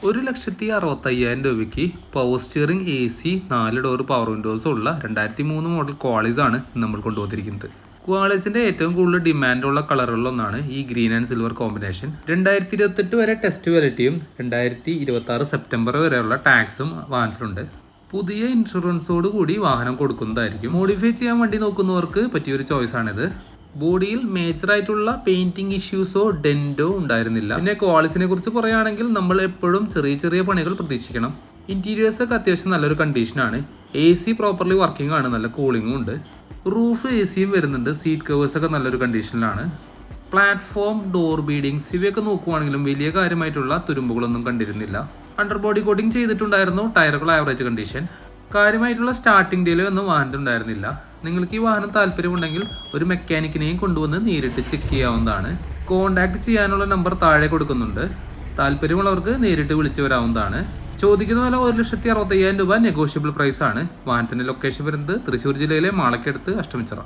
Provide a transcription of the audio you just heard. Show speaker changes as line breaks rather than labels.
1,65,000 രൂപയ്ക്ക് power steering AC 4 door power Windows ഉള്ള 2003 model Qualis ആണ് നമ്മൾ കൊണ്ടുവന്നിരിക്കുന്നത്. ക്വാളിസിന്റെ ഏറ്റവും കൂടുതൽ ഡിമാൻഡുള്ള കളറുകളിലൊന്നാണ് ഈ ഗ്രീൻ ആൻഡ് സിൽവർ കോമ്പിനേഷൻ. 2028 വരെ ടെസ്റ്റ് വാലിറ്റിയും 2026 സെപ്റ്റംബർ വരെയുള്ള ടാക്സും വാഹനത്തിലുണ്ട്. പുതിയ ഇൻഷുറൻസോട് കൂടി വാഹനം കൊടുക്കുന്നതായിരിക്കും. മോഡിഫൈ ചെയ്യാൻ വേണ്ടി നോക്കുന്നവർക്ക് പറ്റിയൊരു ചോയ്സ് ആണിത്. ബോഡിയിൽ മേജർ ആയിട്ടുള്ള പെയിന്റിംഗ് ഇഷ്യൂസോ ഡെന്റോ ഉണ്ടായിരുന്നില്ല. പിന്നെ ക്വാളിസിനെ കുറിച്ച് പറയുകയാണെങ്കിൽ നമ്മൾ എപ്പോഴും ചെറിയ ചെറിയ പണികൾ പ്രതീക്ഷിക്കണം. ഇന്റീരിയേഴ്സ് ഒക്കെ അത്യാവശ്യം നല്ലൊരു കണ്ടീഷനാണ്. AC പ്രോപ്പർലി വർക്കിംഗ് ആണ്, നല്ല കൂളിംഗും ഉണ്ട്. റൂഫ് ACയും വരുന്നുണ്ട്. സീറ്റ് കവേഴ്സ് ഒക്കെ നല്ലൊരു കണ്ടീഷനിലാണ്. പ്ലാറ്റ്ഫോം, ഡോർ ബീഡിങ്സ് ഇവയൊക്കെ നോക്കുവാണെങ്കിലും വലിയ കാര്യമായിട്ടുള്ള തുരുമ്പുകളൊന്നും കണ്ടിരുന്നില്ല. അണ്ടർ ബോഡി കോട്ടിംഗ് ചെയ്തിട്ടുണ്ടായിരുന്നു. ടയറുകൾ ആവറേജ് കണ്ടീഷൻ. കാര്യമായിട്ടുള്ള സ്റ്റാർട്ടിംഗ് ഡിലേ ഒന്നും വാഹനത്തിലുണ്ടായിരുന്നില്ല. നിങ്ങൾക്ക് ഈ വാഹനം താല്പര്യമുണ്ടെങ്കിൽ ഒരു മെക്കാനിക്കിനെയും കൊണ്ടുവന്ന് നേരിട്ട് ചെക്ക് ചെയ്യാവുന്നതാണ്. കോൺടാക്ട് ചെയ്യാനുള്ള നമ്പർ താഴെ കൊടുക്കുന്നുണ്ട്. താല്പര്യമുള്ളവർക്ക് നേരിട്ട് വിളിച്ചു വരാവുന്നതാണ്. ചോദിക്കുന്ന വില 1,65,000 രൂപ നെഗോഷ്യബിൾ പ്രൈസ് ആണ്. വാഹനത്തിന്റെ ലൊക്കേഷൻ വരുന്നത് തൃശ്ശൂർ ജില്ലയിലെ മാളക്കടുത്ത് അഷ്ടമിച്ചിറ.